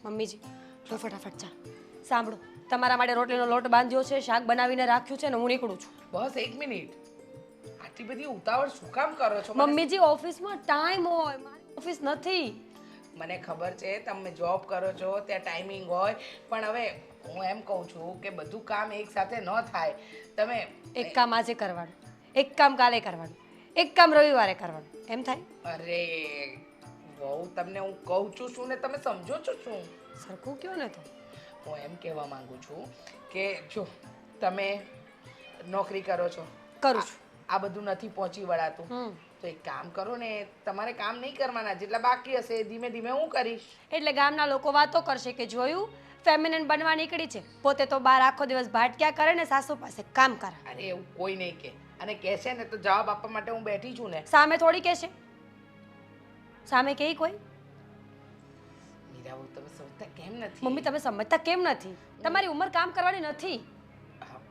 મમ્મીજી લો ફટાફટ ચા. સાંભળો, તમારા માટે રોટલીનો લોટ બાંધ્યો છે, શાક બનાવીને રાખ્યું છે ને હું નીકળું છું. બસ 1 મિનિટ. આટલી બધી ઉતાવળ શું કામ કરો છો? મમ્મીજી ઓફિસમાં ટાઈમ હોય, મારી ઓફિસ નથી. મને ખબર છે તમે જોબ કરો છો, ત્યાં ટાઈમિંગ હોય, પણ હવે હું એમ કહું છું કે બધું કામ એક સાથે ન થાય. તમે એક કામ આજે કરવાનું, એક કામ કાલે કરવાનું, એક કામ રવિવારે કરવાનું, એમ થાય? અરે બહુ તમને હું કહું છું શું ને તમે સમજો છો શું? સરખું કયો ને તો. હું એમ કહેવા માંગુ છું કે જો તમે નોકરી કરો છો, કરું છું. આ બધું નથી પહોંચી વળાતું, તો એક કામ કરો ને, તમારે કામ નહીં કરવાના, જેટલા બાકી હશે એ ધીમે ધીમે હું કરીશ. એટલે ગામના લોકો વાતો કરશે કે જોયું ફેમિનિન બનવા નીકળી છે, પોતે તો બહાર આખો દિવસ ભાટક્યા કરે ને સાસુ પાસે કામ કરે. અરે એવું કોઈ નહીં કે, અને કહેશે ને તો જવાબ આપવા માટે હું બેઠી છું ને. સામે થોડી કહેશે, સામે કહે કોઈ? મીરાઓ તમે સમજતા કેમ નથી? મમ્મી તમે સમજતા કેમ નથી? તમારી ઉંમર કામ કરવાની નથી. હા,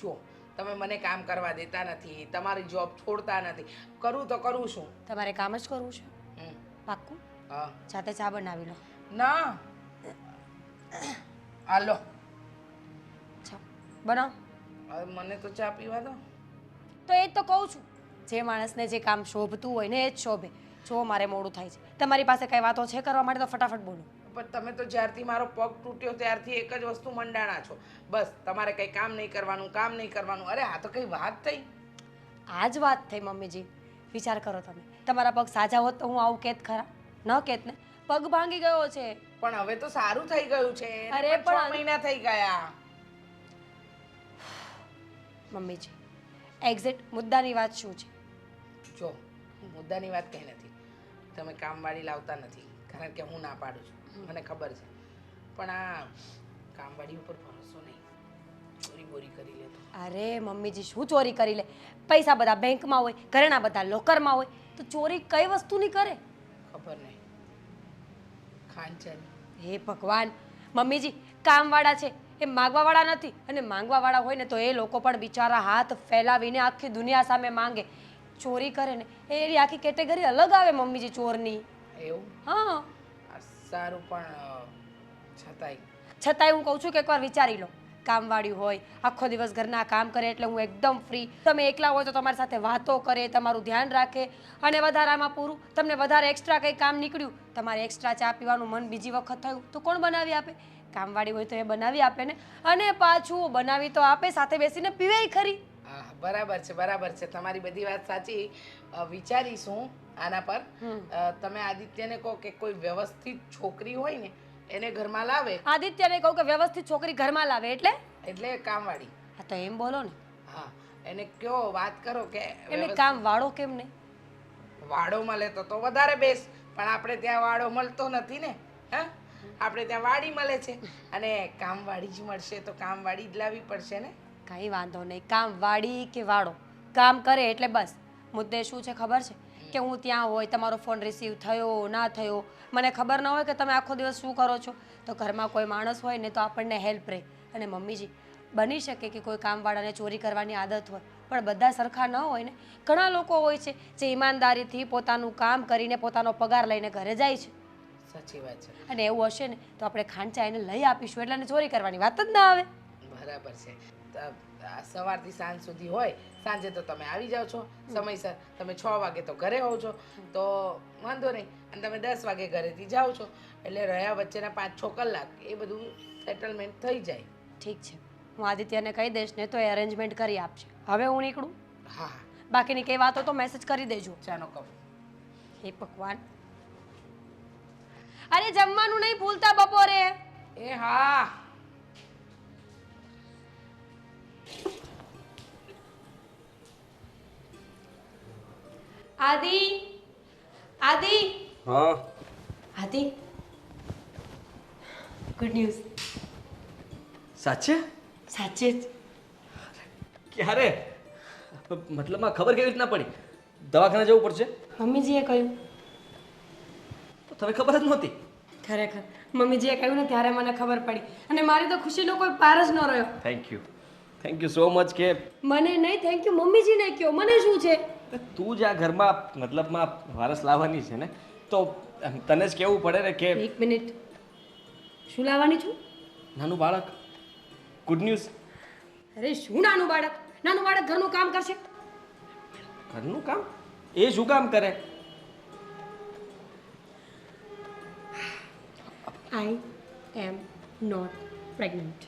જો તમે મને કામ કરવા દેતા નથી, તમારી જોબ છોડતા નથી, કરું તો કરું શું? તમારે કામ જ કરવું છે? હમ, પાક્કું? હા. જાતે ચા બનાવી લો. ના હાલો ચા બનાવો. હવે મને તો ચા પીવા દો. તો એ જ તો કહું છું, જે માણસને જે કામ શોભતું હોય ને એ જ શોભે. જો મારે મોડું થાય છે, તમારી પાસે કઈ વાતો છે કરવા માટે તો ફટાફટ બોલો. પણ તમે તો જ્યારથી મારો પગ તૂટ્યો ત્યારથી એક જ વસ્તુ મંડાણા છો, બસ તમારે કંઈ કામ નહીં કરવાનું, કામ નહીં કરવાનું. અરે આ તો કઈ વાત થઈ? આ જ વાત થઈ મમ્મીજી. વિચાર કરો તમે, તમારા પગ સાજા હોત તો હું આવું કેત ખરા? ન કેત ને. પગ ભાંગી ગયો છે. પણ હવે તો સારું થઈ ગયું છે. અરે અરે પણ 6 મહિના થઈ ગયા. મમ્મીજી એક્ઝેક્ટ મુદ્દાની વાત શું છે? જો મુદ્દાની વાત કઈ નથી, તમે કામવાળી લાવતા નથી કારણ કે હું ના પાડું છું, મને ખબર છે. પણ આ કામવાળી ઉપર ભરોસો નહીં, ચોરી બોરી કરી લે તો. અરે મમ્મીજી શું ચોરી કરી લે? પૈસા બધા બેંકમાં હોય, ઘરેણા બધા લોકરમાં હોય, તો ચોરી કઈ વસ્તુની કરે? ખબર નહીં. ખાનચન. હે ભગવાન, મમ્મીજી કામવાળા છે એ માંગવાવાળા નથી, અને માંગવાવાળા હોય ને તો એ લોકો પણ બિચારા હાથ ફેલાવીને આખી દુનિયા સામે માંગે. ચોરી કરે ને એની આખી કેટેગરી અલગ આવે મમ્મીજી ચોરની. એવું? હા. આ સારું, પણ છતાંય હું કહું છું કે એકવાર વિચારી લો. કામવાળી હોય, આખો દિવસ ઘરના કામ કરે એટલે હું એકદમ ફ્રી. તમે એકલા હોય તો તમારી સાથે વાતો કરે, તમારું ધ્યાન રાખે, અને વધારામાં પૂરું તમને વધારે એક્સ્ટ્રા કંઈ કામ નીકળ્યું, તમારે એક્સ્ટ્રા ચા પીવાનું મન બીજી વખત થયું તો કોણ બનાવી આપે? કામવાળી હોય તો એ બનાવી આપે ને, અને પાછું બનાવી તો આપે, સાથે બેસીને પીવે ખરી. હા બરાબર છે, બરાબર છે, તમારી બધી વાત સાચી. વિચારીશું આના પર. તમે આદિત્યને કહો કે કોઈ વ્યવસ્થિત છોકરી હોય ને એને ઘરમાં લાવે. આદિત્યને કહું કે વ્યવસ્થિત છોકરી ઘરમાં લાવે એટલે કામવાળી. હા તો એમ બોલો ને. હા એને કયો, વાત કરો કે એમને કામ વાળો કેમ નહીં? વાડો મળે તો વધારે બેસ, પણ આપણે ત્યાં વાડો મળતો નથી ને. હા, આપણે ત્યાં વાડી મળે છે, અને કામવાળી જ મળશે તો કામવાળી જ લાવવી પડશે ને. કાંઈ વાંધો નહીં, કામ વાળી કે વાળો કામ કરે એટલે બસ. મુદ્દે શું છે ખબર છે? કે હું ત્યાં હોય, તમારો ફોન રિસીવ થયો ના થયો, મને ખબર ન હોય કે તમે આખો દિવસ શું કરો છો, તો ઘરમાં કોઈ માણસ હોય ને તો આપણને હેલ્પ રહે. અને મમ્મીજી બની શકે કે કોઈ કામવાળાને ચોરી કરવાની આદત હોય, પણ બધા સરખા ન હોય ને. ઘણા લોકો હોય છે જે ઈમાનદારીથી પોતાનું કામ કરીને પોતાનો પગાર લઈને ઘરે જાય છે. સાચી વાત છે. અને એવું હશે ને તો આપણે ખાંચા એને લઈ આપીશું, એટલે એને ચોરી કરવાની વાત જ ના આવે. બરાબર છે. સવારથી સાંજ સુધી હોય, સાંજે તો તમે આવી જાઓ છો સમયસર. તમે 6 વાગે તો ઘરે હોવ છો તો વાંધો નહીં, અને તમે 10 વાગે ઘરેથી જાઓ છો, એટલે રહ્યા વચ્ચેના 5-6 કલાક એ બધું સેટલમેન્ટ થઈ જાય. ઠીક છે, હું આદિત્યને કહી દઈશ ને તો એ અરેન્જમેન્ટ કરી આપશે. હવે હું નીકળું. હા, બાકીની કઈ વાતો તો મેસેજ કરી દેજો. ચાલો કહું. હે ભગવાન. અરે જમવાનું નહીં ભૂલતા બપોરે. એ હા. આદિ, આદિ. હા આદિ, ગુડ ન્યૂઝ. સાચે? સાચે જ. ક્યારે? મતલબમાં ખબર કેવી રીતના પડી? દવાખાને જવું પડશે? મમ્મીજીએ કહ્યું. તો તને ખબર જ નહોતી? ખરેખર મમ્મીજીએ કહ્યું ને ત્યારે મને ખબર પડી, અને મારી તો ખુશીનો કોઈ પાર જ ન રહ્યો. Thank you so much. કે મને નહીં થેન્ક યુ, મમ્મીજીને કહો. મને શું છે? તું જ આ ઘરમાં મતલબમાં વારસ લાવવાની છે ને, તો તને જ કહેવું પડે ને કે. એક મિનિટ. શું લાવવાની છું? નાનું બાળક. Good news. અરે શું નાનું બાળક? નાનું બાળક ઘરનું કામ કરશે? ઘરનું કામ? એ શું કામ કરે? I am not pregnant.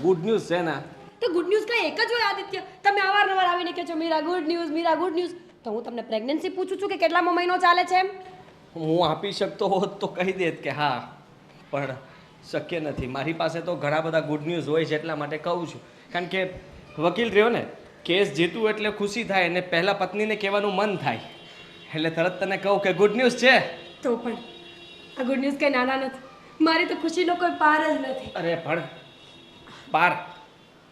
Good news છે ને? તો ગુડ ન્યૂઝ કાંઈ એક જ હોય આદિત્ય? તમે અવારનવાર આવીને કહો છો Meera good news, Meera good news. તો હું તમને પ્રેગ્નન્સી પૂછું છું કે કેટલામો મહિનો ચાલે છે એમ? હું આપી શકતો હોત તો કહી દેત કે હા, પણ શક્ય નથી. મારી પાસે તો ઘણા બધા ગુડ ન્યૂઝ હોય છે, એટલા માટે કહું છું. કારણ કે વકીલ રહ્યો ને, કેસ જીતું એટલે ખુશી થાય અને પહેલાં પત્નીને કહેવાનું મન થાય, એટલે તરત તને કહું કે ગુડ ન્યૂઝ છે. તો પણ આ ગુડ ન્યૂઝ કંઈ નાના નથી. મારી તો ખુશીનો કોઈ પાર જ નથી. અરે પણ પાર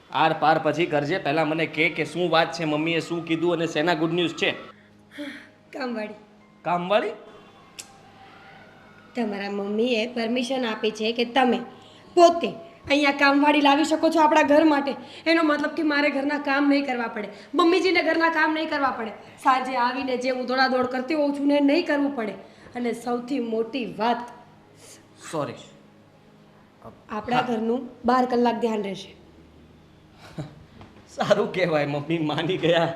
આર પાર પછી કરજે. પહેલાં મને કહે કે શું વાત છે, મમ્મીએ શું કીધું અને શેના ગુડ ન્યૂઝ છે? કામવાળી. કામવાળી? તમારા મમ્મીએ પરમિશન આપી છે કે તમે પોતે અહીંયા કામવાળી લાવી શકો છો આપણા ઘર માટે. એનો મતલબ કે મારે ઘરના કામ નહીં કરવા પડે, મમ્મીજીને ઘરના કામ નહીં કરવા પડે, સાંજે આવીને જે હું દોડાદોડ કરતી હોઉં છું ને નહીં કરવું પડે. અને સૌથી મોટી વાત, સોરી, આપણા ઘરનું 12 કલાક ધ્યાન રહેશે. સારું કહેવાય, મમ્મી માની ગયા.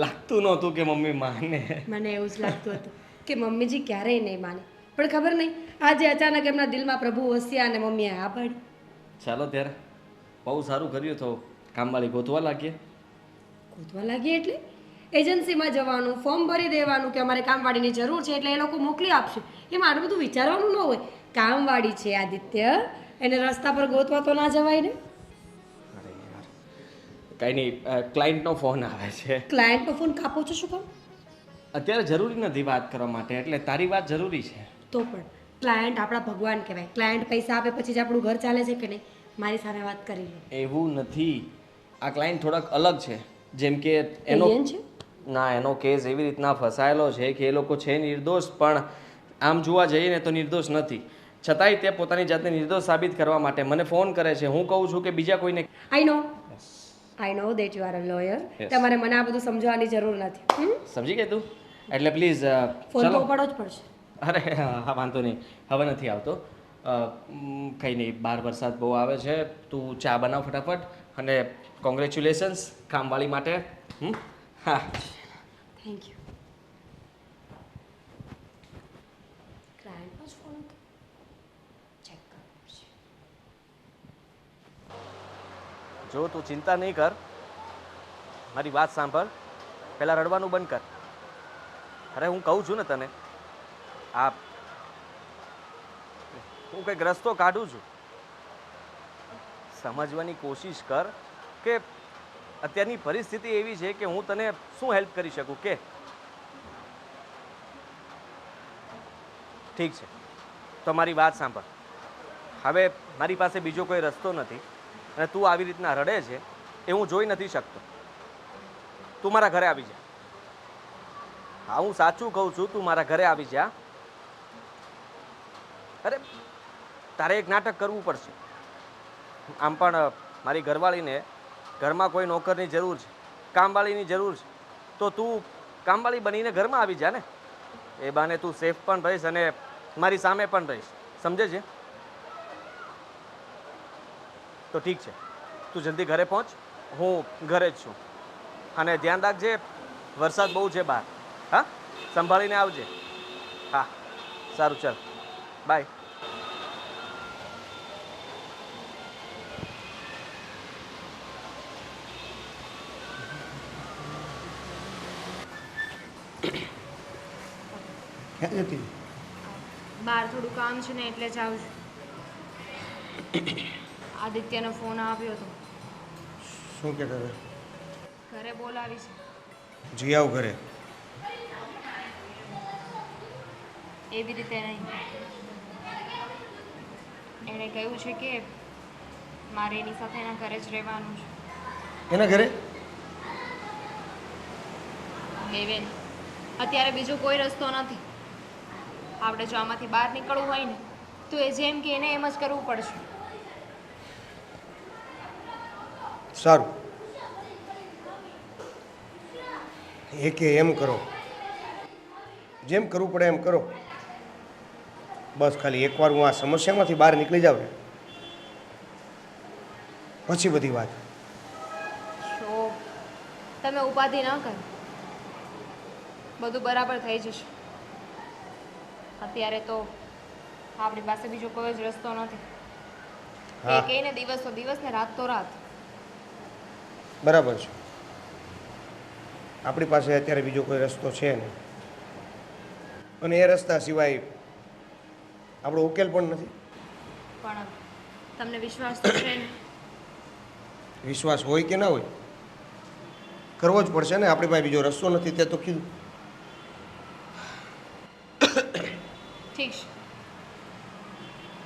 લાગતું નહોતું કે મમ્મી માને. મને એવું જ લાગતું હતું કે મમ્મીજી ક્યારેય નહીં માને, પણ ખબર નહીં આજે અચાનક એમના દિલમાં પ્રભુ વસ્યા અને મમ્મીએ હા પાડી. ચાલો ત્યારે, બહુ સારું કર્યું. તો કામવાળી ગોતવા લાગીએ. ગોતવા લાગીએ એટલે એજન્સીમાં જવાનું, ફોર્મ ભરી દેવાનું કે અમારે કામવાળીની જરૂર છે એટલે એ લોકો મોકલી આપશે. એમાં આટલું બધું વિચારવાનું ન હોય. કામવાળી છે આદિત્ય, એને રસ્તા પર ગોતવા તો ના જવાય ને. અરે યાર, કાંઈ નહીં, ક્લાયન્ટનો ફોન આવે છે. ક્લાયન્ટનો ફોન કાપો છો શું કામ? અત્યારે જરૂરી નથી વાત કરવા માટે, એટલે તારી વાત જરૂરી છે. તો પણ ક્લાયન્ટ આપણા ભગવાન કહેવાય. ક્લાયન્ટ પૈસા આપે પછી જ આપણું ઘર ચાલે છે કે નહીં? મારી સામે વાત કરી લો. એવું નથી. આ ક્લાયન્ટ થોડાક અલગ છે. જેમ કે એનો Alien છે? ના, એનો કેસ એવી રીતના ફસાયેલો છે કે એ લોકો છે નિર્દોષ, પણ આમ જોવા જઈએ ને તો નિર્દોષ નથી. છતાંય તે પોતાની જાતને નિર્દોષ સાબિત કરવા માટે મને ફોન કરે છે. હું કહું છું કે બીજા કોઈને. I know that you are a lawyer. Yes. તમારે મને આ બધું સમજવાની જરૂર નથી. સમજી ગઈ તું? એટલે પ્લીઝ ફોન તો ચાલો. ઉપાડવો જ પડશે. અરે હા, વાંધો નહીં, હવે નથી આવતો. કંઈ નહીં, બહાર વરસાદ બહુ આવે છે. તું ચા બનાવ ફટાફટ. અને કોંગ્રેચ્યુલેશન્સ કામવાળી માટે. હા, થેન્ક યુ. ક્લાયન્ટનો જ ફોન હતો. ચેક કરવું પડશે. જો તું ચિંતા નહીં કર, મારી વાત સાંભળ. પહેલાં રડવાનું બંધ કર. અરે હું કહું છું ને તને, આ હું કંઈક રસ્તો કાઢું છું. સમજવાની કોશિશ કર કે અત્યારની પરિસ્થિતિ એવી છે કે હું તને શું હેલ્પ કરી શકું કે. ઠીક છે, તો મારી વાત સાંભળ. હવે મારી પાસે બીજો કોઈ રસ્તો નથી અને તું આવી રીતના રડે છે એ હું જોઈ નથી શકતો. તું મારા ઘરે આવી જા. હા, હું સાચું કહું છું, તું મારા ઘરે આવી જા. અરે તારે એક નાટક કરવું પડશે. આમ પણ મારી ઘરવાળીને ઘરમાં કોઈ નોકરની જરૂર છે, કામવાળીની જરૂર છે. તો તું કામવાળી બનીને ઘરમાં આવી જા ને. એ બાને તું સેફ પણ રહીશ અને મારી સામે પણ રહીશ. સમજે છે? તો ઠીક છે, તું જલ્દી ઘરે પહોંચ. હું ઘરે જ છું. અને ધ્યાન રાખજે, વરસાદ બહુ છે બહાર. હા, સંભાળીને આવજે. હા, સારું, ચાલ, બાય. ક્યાં જતી? બહાર થોડું કામ છે ને એટલે જ આવું છું. આદિત્યનો ફોન આવ્યો હતો. શું કહેતા હતા? ઘરે બોલાવી છે. જી આવ ઘરે. એવી રીતે નહીં. એણે કહ્યું છે કે મારે એની સાથે એના ઘરે જ રહેવાનું છે. એના ઘરે? બેન, અત્યારે બીજો કોઈ રસ્તો નથી. આપણે જો આમાંથી બહાર નીકળવું હોય ને તો એ જેમ કે એને એમ જ કરવું પડશે. સારું, એ કે એમ કરો, જેમ કરવું પડે એમ કરો. બસ ખાલી એકવાર હું આ સમસ્યામાંથી બહાર નીકળી જાઉં ને પછી બધી વાત. શોભ, તમે ઉપાધિ ન કરો, બધું બરાબર થઈ જશે. અત્યારે તો આપણી પાસે બીજો કોઈ જ રસ્તો નથી. હા. એ કહીને દિવસો દિવસ ને રાત તો રાત. બરાબર છે. આપણી પાસે અત્યારે બીજો કોઈ રસ્તો છે નહીં, અને એ રસ્તા સિવાય આપણો ઉકેલ પણ નથી. પણ તમને વિશ્વાસ તો છે ને? વિશ્વાસ હોય કે ના હોય, કરવો જ પડશે ને. આપણી પાસે બીજો રસ્તો નથી તે તો કીધું. ઠીક છે,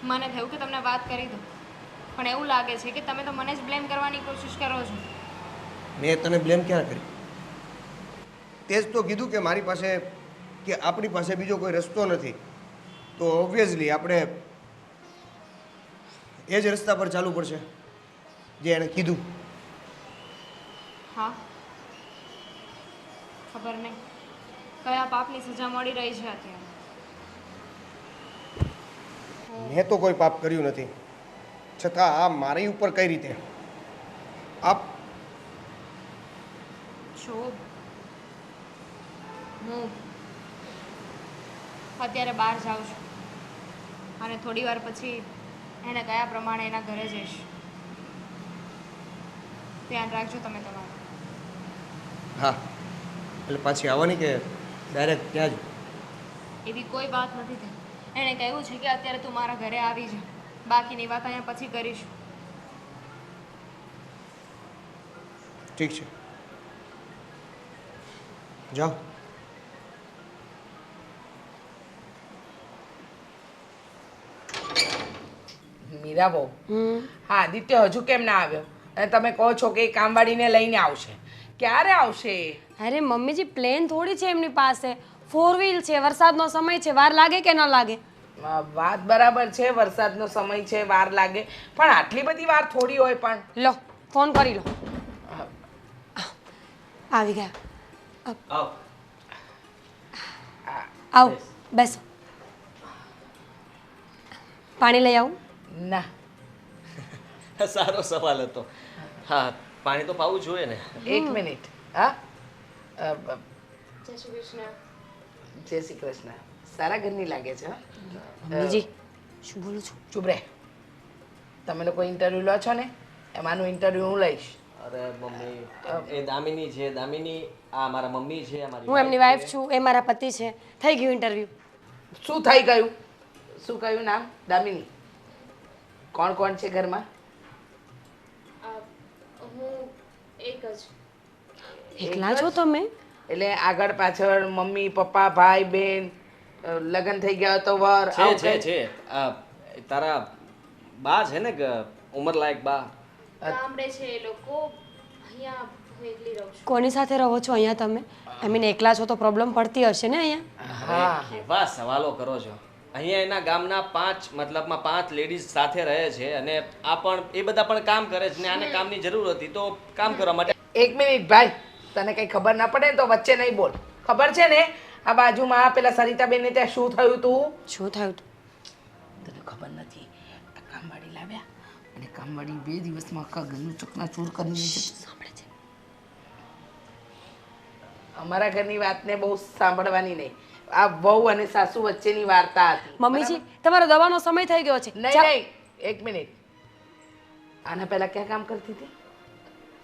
મને થયું કે તમને વાત કરી દઉં, પણ એવું લાગે છે કે તમે તો મને જ બ્લેમ કરવાની કોશિશ કરો છો. મેં તને બ્લેમ ક્યાં કરી? તે જ તો કીધું કે મારી પાસે કે આપણી પાસે બીજો કોઈ રસ્તો નથી, તો ઓબ્વિયસલી આપણે એ જ રસ્તા પર ચાલવું પડશે જે એણે કીધું. હા, ખબર નહીં કયા પાપની સજા મળી રહી છે અત્યારે. મેં તો કોઈ પાપ કર્યું નથી, છતાં આ મારી ઉપર કઈ રીતે આપ? શોભ, હું અત્યારે બહાર જાઉં છું અને થોડી વાર પછી એને કયા પ્રમાણે એના ઘરે જઈશ. ધ્યાન રાખજો તમે તમારું. હા, એટલે પાછી આવવાની કે ડાયરેક્ટ ત્યાં જ? એવી કોઈ વાત નથી થઈ. એણે કહ્યું છે કે અત્યારે તું મારા ઘરે આવી જા, બાકીની વાત અહીંયા પછી કરીશું. ઠીક છે, જાઓ. મીરા બહુ, હમ હા આદિત્ય હજુ કેમ ના આવ્યો? અને તમે કહો છો કે એ કામવાળીને લઈને આવશે. ક્યારે આવશે? અરે મમ્મીજી, પ્લેન થોડી છે એમની પાસે, 4 વ્હીલ છે, વરસાદનો સમય છે, વાર લાગે કે ન લાગે? વાત બરાબર છે, વરસાદનો સમય છે, વાર લાગે, પણ આટલી બધી વાર થોડી હોય. પણ લો, ફોન કરી લો. આવી ગયા. આવ. આવો, બેસો. પાણી લઈ આવું? ના, સારો સવાલ હતો. હા, પાણી તો પાવું જોઈએ ને. એક મિનિટ. હા, જય શ્રી કૃષ્ણ. જય શ્રી કૃષ્ણ. સારા ઘરની લાગે છે. હો. મમ્મીજી, શું બોલું છું? ચૂપ રહે. તમે લોકો ઇન્ટરવ્યૂ લો છો ને, એમાંનું ઇન્ટરવ્યૂ હું લઈશ. અરે મમ્મી, એ દામિની છે. દામિની આ મારા મમ્મી છે. હું એમની વાઈફ છું, એ મારા પતિ છે. થઈ ગયું ઇન્ટરવ્યૂ. શું થઈ ગયું? શું કહ્યું નામ? દામિની. કોણ કોણ છે ઘરમાં? હું એક જ. એકલા છો તમે? એટલે આગળ પાછળ મમ્મી પપ્પા ભાઈ બહેન, લગ્ન થઈ ગયા તો વર છે આવું છે કંઈ? છે તારા બા છે ને, ઉંમરલાયક બા. ગામડે છે એ લોકો, અહીંયા હું એકલી રહું છું. કોની સાથે રહો છો અહીંયા તમે? આઈ મીન એકલા છો તો પ્રોબ્લેમ પડતી હશે ને અહીંયા? હા. કેવા સવાલો કરો છો? અહીંયા એના ગામના 5 લેડીઝ સાથે રહે છે, અને આ પણ એ બધા પણ કામ કરે છે, ને આને કામની જરૂર હતી તો કામ કરવા માટે. એક મિનિટ ભાઈ, તને કઈ ખબર ના પડે ને તો વચ્ચે નહીં બોલ. ખબર છે ને આ બાજુમાં પેલા સરિતાબેન ને ત્યાં શું થયું તું? શું થયું તું? તને ખબર નથી? આ કામવાળી લાવ્યા અને કામવાળી 2 દિવસમાં આખા ઘરનું ચકનાચૂર કરી દીધું. સાંભળે છે. અમારા ઘરની વાતને બહુ સાંભળવાની નહીં. આ વહુ અને સાસુ વચ્ચેની વાર્તા હતી. મમ્મીજી, તમારો દવાનો સમય થઈ ગયો છે. નહીં જા- નહીં, એક મિનિટ. આના પહેલા ક્યાં કામ કરતી હતી?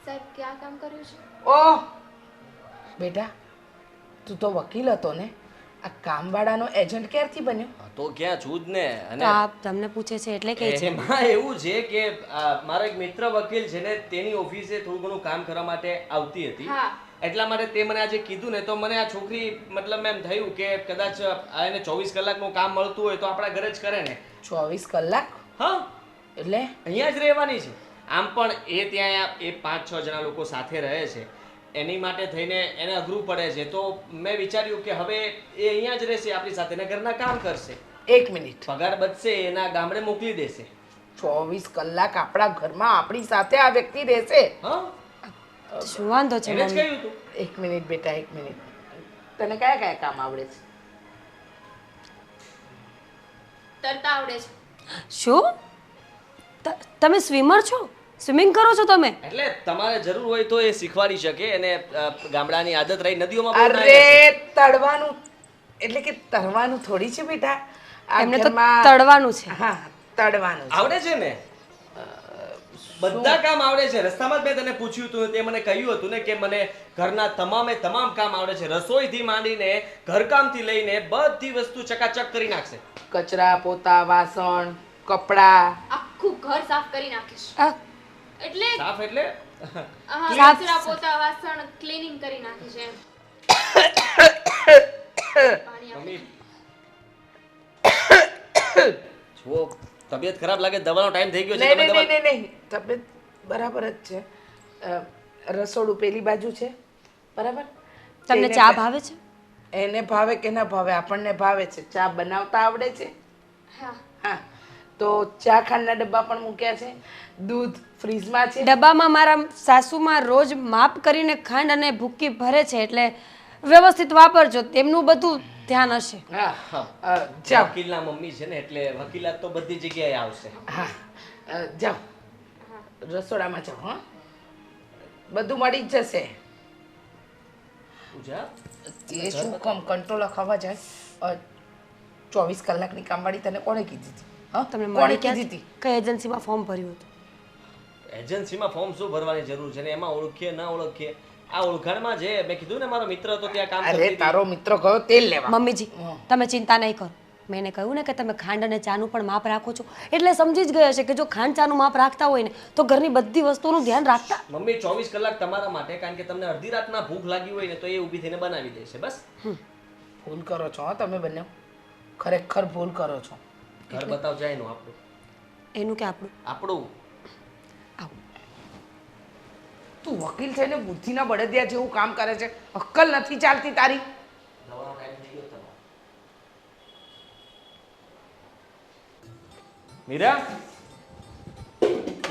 સાહેબ, ક્યાં કામ કર્યું છે? ઓહ બેટા, તું તો વકીલ હતો ને, આ કામવાળાનો એજન્ટ ક્યારથી બન્યો? તો ક્યાં છું જ ને. તો અને આપ તમને પૂછે છે એટલે કે છે. એમાં એવું છે કે મારો એક મિત્ર વકીલ છે ને, તેની ઓફિસે થોડું ઘણું કામ કરવા માટે આવતી હતી. હા. એટલા માટે તે મને આજે કીધું ને, તો મને આ છોકરી મતલબ એમ થયું કે કદાચ એને 24 કલાકનું કામ મળતું હોય તો આપણા ઘરે જ કરે ને. 24 કલાક? હા, એટલે અહીંયા જ રહેવાની છે. આમ પણ એ ત્યાં એ 5-6 જણા લોકો સાથે રહે છે, એની માટે થઈને એને અઘરું પડે છે. તો મેં વિચાર્યું કે હવે એ અહીંયા જ રહેશે આપણી સાથે, ને ઘરના કામ કરશે. એક મિનિટ. પગાર બચશે, એના ગામડે મોકલી દેશે. 24 કલાક આપણા ઘરમાં આપણી સાથે આ વ્યક્તિ રહેશે? હા, શું વાંધો છે એને જ મમ્મી? કહ્યું તું. એક મિનિટ બેટા, એક મિનિટ. તને કયા કયા કામ આવડે છે? તરતા આવડે છે. શું તમે સ્વિમર છો? સ્વિમિંગ કરો છો તમે? એટલે તમારે જરૂર હોય તો એ શીખવાડી શકે અને ગામડાની આદત રહી નદીઓમાં બહુ નાહી અરે જશે. તળવાનું એટલે કે તરવાનું થોડી છે બેટા. આ એમને તો ઘરમાં- તળવાનું છે. હા, તળવાનું છે. આવડે છે ને બધા કામ આવડે છે. રસ્તામાં જ મેં તને પૂછ્યું હતું, તે મને કહ્યું હતું ને કે મને ઘરના તમામે તમામ કામ આવડે છે. રસોઈથી માંડીને ઘરકામથી લઈને બધી વસ્તુ ચકાચક કરી નાખશે. કચરા પોતા વાસણ કપડા આખું ઘર સાફ કરી નાખીશ. આ, એટલે સાફ એટલે કચરા પોતા વાસણ ક્લીનિંગ કરી નાખીશ એમ. પાણી આપો. મમ્મી જુઓ, તબિયત ખરાબ લાગે, દવાનો ટાઈમ થઈ ગયો છે. નહીં તમે નહીં દવા- નહીં નહીં તબિયત બરાબર જ છે. રસોડું પેલી બાજુ છે બરાબર. તમને તેને ચા પ- ભાવે છે? એને ભાવે કે ના ભાવે આપણને ભાવે છે. ચા બનાવતા આવડે છે. હા. હા, તો ચા ખાંડના ડબ્બા પણ મૂક્યા છે. દૂધ ફ્રીજમાં છે. ડબ્બામાં મારા સાસુમાં રોજ માપ કરીને ખાંડ અને ભૂકી ભરે છે, એટલે વ્યવસ્થિત વાપરજો, તેમનું બધું ધ્યાન હશે. હા, જાઓ. વકીલના મમ્મી છે ને એટલે વકીલાત તો બધી જગ્યાએ આવશે. હા, જાઓ રસોડામાં જાઓ. હા, બધું મળી જ જશે. પૂજા, એ શું કામ કંટ્રોલ ખાવા જાય? 24 કલાકની કામવાળી તને કોણે કીધી હતી? હા, તમને કોણે મળી કીધી ક્યાં હતી? કઈ એજન્સીમાં ફોર્મ ભર્યું હતું? એજન્સીમાં ફોર્મ શું ભરવાની જરૂર છે ને એમાં ઓળખીએ ના ઓળખીએ આ ઓળખાણમાં જે મેં કીધું ને મારો મિત્ર હતો ત્યાં કામ કરતી અરે હતી. તારો મિત્ર ગયો તેલ લેવા. મમ્મીજી તમે ચિંતા નહીં કરો. મેં એને કહ્યું ને કે તમે ખાંડ અને ચાનું પણ માપ રાખો છો, એટલે સમજી જ ગયા છે કે જો ખાંડ ચાનું માપ રાખતા હોય ને તો ઘરની બધી વસ્તુઓનું ધ્યાન રાખતા. મમ્મી 24 કલાક તમારા માટે, કારણ કે તમને અડધી રાતના ભૂખ લાગી હોય ને તો એ ઊભી થઈને બનાવી દેશે. બસ ભૂલ કરો છો. હા, તમે બંને ખરેખર ભૂલ કરો છો. ઘર બતાવ જાય નું આપણું એનું કે આપણું? આપણું આવું તું વકીલ છે ને બુદ્ધિના બળદિયા જેવું કામ કરે છે. અક્કલ નથી ચાલતી તારી. દવાનો ટાઈમ થઈ ગયો તમારો. મીરા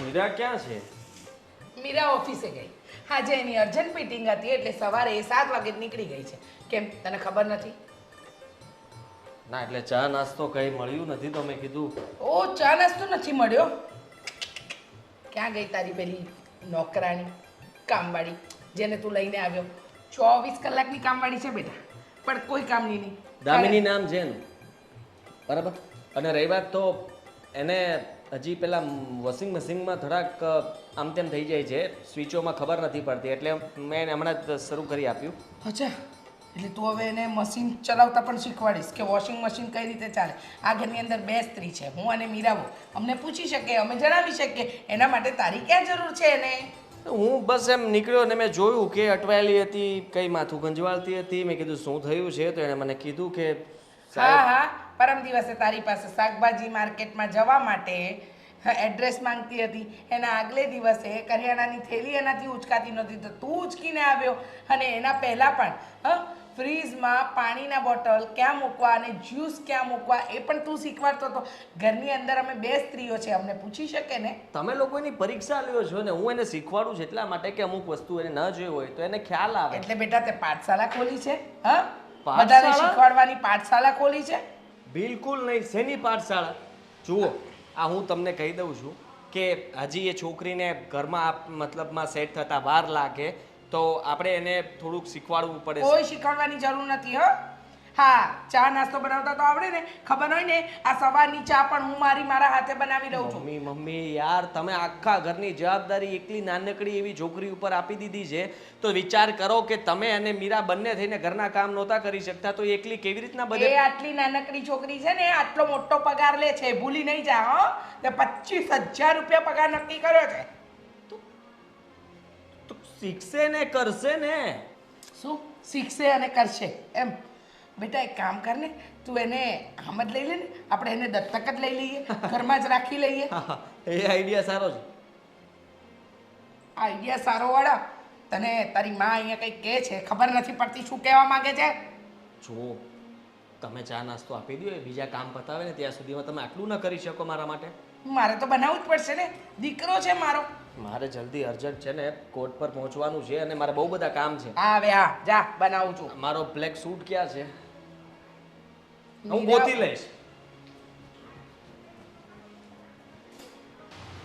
મીરા ક્યાં છે? મીરા ઓફિસે ગઈ. આજે એની અર્જન્ટ મીટિંગ હતી એટલે સવારે એ 7 વાગે જ નીકળી ગઈ છે. કેમ, તને ખબર નથી? ના એટલે ચા નાસ્તો કઈ મળ્યું નથી તો મેં કીધું ઓ, ચા નાસ્તો નથી મળ્યો. ક્યાં ગઈ તારી પેલી નોકરાણી કામવાળી જેને તું લઈને આવ્યો? 24 કલાકની કામવાળી છે બેટા, પણ કોઈ કામની નહીં. દામિની નામ છે એનું, બરાબર. અને રહી વાત તો એને હજી પેલા વોશિંગ મશીનમાં થોડાક આમ તેમ થઈ જાય છે, સ્વિચોમાં ખબર નથી પડતી, એટલે મેં એને હમણાં જ શરૂ કરી આપ્યું. અચ્છા, એટલે તું હવે એને મશીન ચલાવતા પણ શીખવાડીશ કે વોશિંગ મશીન કઈ રીતે ચાલે. આ ઘરની અંદર 2 સ્ત્રી છે, હું અને મીરાઓ. અમને પૂછી શકે, અમે જણાવી શકીએ. એના માટે તારી ક્યાં જરૂર છે એને? હું બસ એમ નીકળ્યો ને મેં જોયું કે અટવાયેલી હતી, કઈ માથું ગંજવાળતી હતી. મેં કીધું શું થયું છે, તો એણે મને કીધું કે હા હા, પરમ દિવસે તારી પાસે શાકભાજી માર્કેટમાં જવા માટે એડ્રેસ માંગતી હતી. એના આગલે દિવસે કરિયાણાની થેલી એનાથી ઉચકાતી નહોતી તો તું ઉચકીને આવ્યો. અને એના પહેલાં પણ ફ્રીજમાં પાણીના બોટલ ક્યાં મૂકવા અને જ્યુસ ક્યાં મૂકવા એ પણ તું શીખવાડતો હતો. ઘરની અંદર અમે 2 સ્ત્રીઓ છે, અમને પૂછી શકે ને? તમે લોકોની પરીક્ષા લ્યો છો ને, હું એને શીખવાડું છું એટલા માટે કે અમુક વસ્તુ એને ન જોઈ હોય તો એને ખ્યાલ આવે. એટલે બેટા તે પાઠશાળા ખોલી છે? હા, પાઠશાળા? બધાને શીખવાડવાની પાઠશાળા ખોલી છે? બિલકુલ નહીં. શેની પાઠશાળા? જુઓ, આ હું તમને કહી દઉં છું કે હજી એ છોકરીને ઘરમાં મતલબમાં સેટ થતા વાર લાગે તો આપણે એને થોડુંક શીખવાડવું પડે. કોઈ શીખવાડવાની જરૂર નથી. હા, ચા નાસ્તો બનાવતા તો આવડે ને? ખબર હોય ને, આ સવારની ચા પણ હું મારા હાથે બનાવી દઉં છું. મમ્મી યાર, તમે આખા ઘરની જવાબદારી એકલી નાનકડી એવી છોકરી ઉપર આપી દીધી છે, તો વિચાર કરો કે તમે અને મીરા બંને થઈને ઘરના કામ નહોતા કરી શકતા તો એકલી કેવી રીતના એ બધે. આટલી નાનકડી છોકરી છે ને, આટલો મોટો પગાર લે છે, ભૂલી નહીં જા. તે 25,000 રૂપિયા પગાર નક્કી કર્યો છે. તો શીખશે ને, કરશે ને. શું શીખશે અને કરશે એમ? બેટા એક કામ કર ને, તું એને આમ જ લઈ લે ને, આપણે એને દત્તક જ લઈ લઈએ, ઘરમાં જ રાખી લઈએ. એ આઈડિયા સારો છે. આઈડિયા સારો વાળા. તને તારી માં અહીંયા કંઈક કહે છે, ખબર નથી પડતી શું કહેવા માંગે છે? જુઓ, તમે ચા નાસ્તો આપી દો, એ બીજા કામ પતાવે ને ત્યાં સુધીમાં તમે આટલું ન કરી શકો મારા માટે? મારે તો બનાવવું જ પડશે ને, દીકરો છે મારો. મારે જલ્દી અર્જન્ટ છે ને કોર્ટ પર પહોંચવાનું છે અને મારે બહુ બધા કામ છે. આવે હા, જા બનાવું છું. મારો બ્લેક સૂટ ક્યાં છે? હું મીરા- ગોતી લઈશ.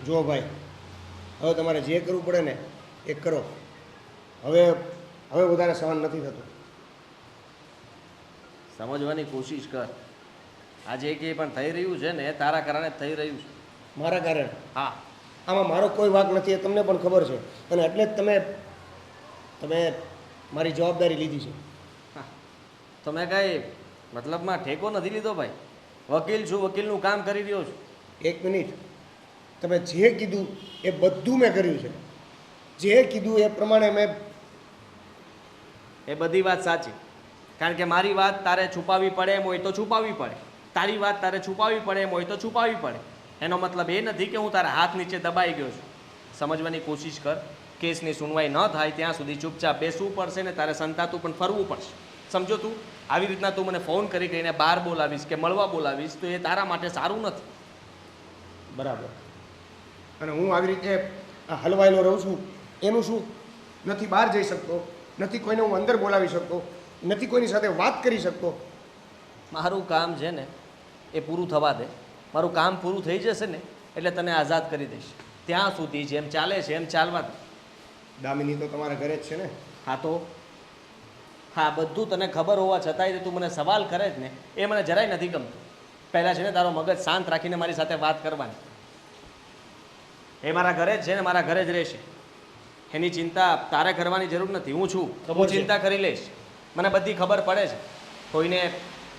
જો ભાઈ, હવે તમારે જે કરવું પડે ને એ કરો. હવે હવે વધારે સહન નથી થતું. સમજવાની કોશિશ કર. આ જે કંઈ પણ થઈ રહ્યું છે ને એ તારા કારણે જ થઈ રહ્યું છે. મારા કારણે હા, આમાં મારો કોઈ વાંક નથી, એ તમને પણ ખબર છે. અને એટલે જ તમે મારી જવાબદારી લીધી છે. હા. તો મેં કાંઈ મતલબમાં ઠેકો નથી લીધો ભાઈ. વકીલ છું, વકીલનું કામ કરી રહ્યો છું. એક મિનિટ, તમે જે કીધું એ બધું મેં કર્યું છે. જે કીધું એ પ્રમાણે મેં. એ બધી વાત સાચી, કારણ કે મારી વાત તારે છુપાવવી પડે એમ હોય તો છુપાવવી પડે, તારી વાત તારે છુપાવવી પડે એમ હોય તો છુપાવવી પડે. એનો મતલબ એ નથી કે હું તારા હાથ નીચે દબાઈ ગયો છું. સમજવાની કોશિશ કર. કેસની સુનવાઈ ન થાય ત્યાં સુધી ચૂપચાપ બેસવું પડશે ને તારે સંતાતું પણ ફરવું પડશે. સમજો તું? આવી રીતના તું મને ફોન કરી કરીને બહાર બોલાવીશ કે મળવા બોલાવીશ તો એ તારા માટે સારું નથી. બરાબર. અને હું આવી રીતે હલવાયેલો રહું છું એનું શું? નથી બહાર જઈ શકતો, નથી કોઈને હું અંદર બોલાવી શકતો, નથી કોઈની સાથે વાત કરી શકતો. મારું કામ છે ને એ પૂરું થવા દે. મારું કામ પૂરું થઈ જશે ને એટલે તને આઝાદ કરી દઈશ. ત્યાં સુધી જેમ ચાલે છે એમ ચાલવા દે. દામિની તો તમારા ઘરે જ છે ને? હા તો હા, બધું તને ખબર હોવા છતાંય તું મને સવાલ કરે જ ને એ મને જરાય નથી ગમતું. પહેલાં છે ને તારો મગજ શાંત રાખીને મારી સાથે વાત કરવાની. એ મારા ઘરે જ છે ને મારા ઘરે જ રહેશે. એની ચિંતા તારે કરવાની જરૂર નથી. હું છું તો હું ચિંતા કરી લઈશ. મને બધી ખબર પડે છે. કોઈને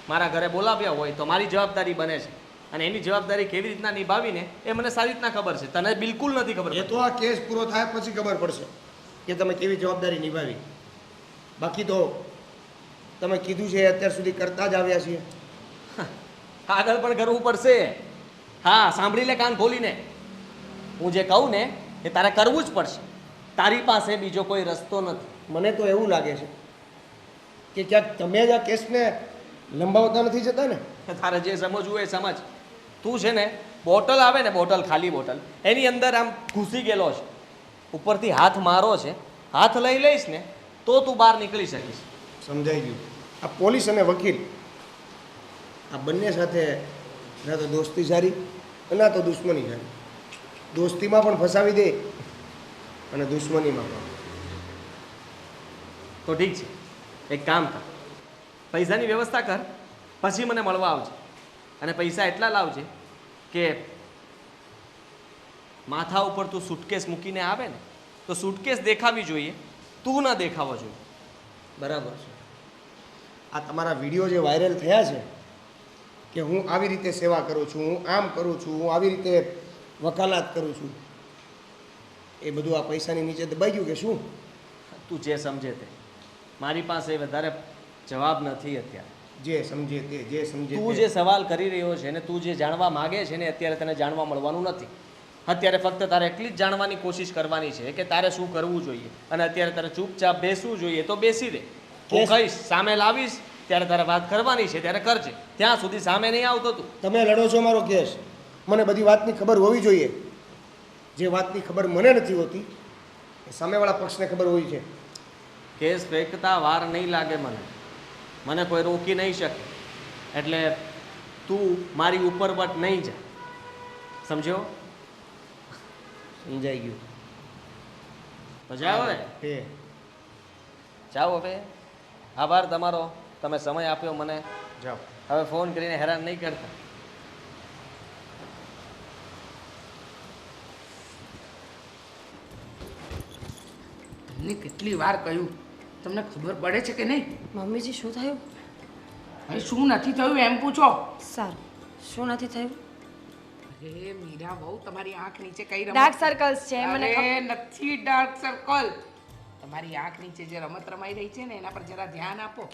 મારા ઘરે બોલાવ્યા હોય તો મારી જવાબદારી બને છે અને એની જવાબદારી કેવી રીતના નિભાવીને એ મને સારી રીતના ખબર છે. તને બિલકુલ નથી ખબર. એ તો આ કેસ પૂરો થાય પછી ખબર પડશે કે તમે કેવી જવાબદારી નિભાવી. બાકી તો તમે કીધું છે અત્યાર સુધી કરતા જ આવ્યા છીએ. આગળ પણ કરવું પડશે. હા, સાંભળી લે કાન ખોલીને. હું જે કહું ને એ તારે કરવું જ પડશે. તારી પાસે બીજો કોઈ રસ્તો નથી. મને તો એવું લાગે છે કે ક્યાંક તમે જ આ કેસને લંબાવતા નથી જતા ને? તારે જે સમજવું એ સમજ. તું છે ને બોટલ આવે ને, બોટલ, ખાલી બોટલ, એની અંદર આમ ઘૂસી ગયેલો છે. ઉપરથી હાથ મારો છે, હાથ લઈ લઈશ ને તો તું બહાર નીકળી શકીશ. સમજાઈ ગયું. આ પોલીસ અને વકીલ આ બંને સાથે ના તો દોસ્તી સારી ના તો દુશ્મની સારી. દોસ્તીમાં પણ ફસાવી દે અને દુશ્મનીમાં પણ. તો ઠીક છે, એક કામ કર, પૈસાની વ્યવસ્થા કર, પછી મને મળવા આવજે. અને પૈસા એટલા લાવજે કે માથા ઉપર તું સુટકેસ મૂકીને આવે ને તો સુટકેસ દેખાવી જોઈએ, તું ના દેખાવો જોઈએ. બરાબર છે. આ તમારા વિડીયો જે વાયરલ થયા છે કે હું આવી રીતે સેવા કરું છું, હું આમ કરું છું, હું આવી રીતે વકાલાત કરું છું, એ બધું આ પૈસાની નીચે દબાઈ ગયું કે શું? તું જે સમજે તે. મારી પાસે વધારે જવાબ નથી અત્યારે. જે સમજે તે, જે સમજે તું તે. જે સવાલ કરી રહ્યો છે ને તું જે જાણવા માગે છે ને અત્યારે તને જાણવા મળવાનું નથી. અત્યારે ફક્ત તારે એટલી જ જાણવાની કોશિશ કરવાની છે કે તારે શું કરવું જોઈએ. અને અત્યારે તારે ચૂપચાપ બેસવું જોઈએ તો બેસી રહે. હું કહીશ, સામે લાવીશ ત્યારે તારે વાત કરવાની છે ત્યારે કરજે. ત્યાં સુધી સામે નહીં આવતો તું. તમે લડો છો મારો કેસ, મને બધી વાતની ખબર હોવી જોઈએ. જે વાતની ખબર મને નથી હોતી એ સામેવાળા પક્ષને ખબર હોવી છે. કેસ ફેંકતા વાર નહીં લાગે મને. મને કોઈ રોકી નહીં શકે. એટલે તું મારી ઉપર વટ નહીં જા. સમજ્યો? સમજાઈ ગયું. તો જાઓ હવે. હે, જાઓ હવે. આભાર તમારો, તમે સમય આપ્યો મને. જાઓ. હવે ફોન કરીને હેરાન નહીં કરતા. તમને કેટલી વાર કહ્યું, તમને ખબર પડે છે કે નહીં? મમ્મીજી શું થયું? હવે શું નથી થયું એમ પૂછો. સારું, શું નથી થયું? અરે મીરા બહુ તમારી આંખ નીચે કઈ રમત? ડાર્ક સર્કલ્સ છે મને અરે ખબર. નથી ડાર્ક સર્કલ. તમારી આંખ નીચે જે રમત રમાઈ રહી છે ને એના પર જરા ધ્યાન આપો.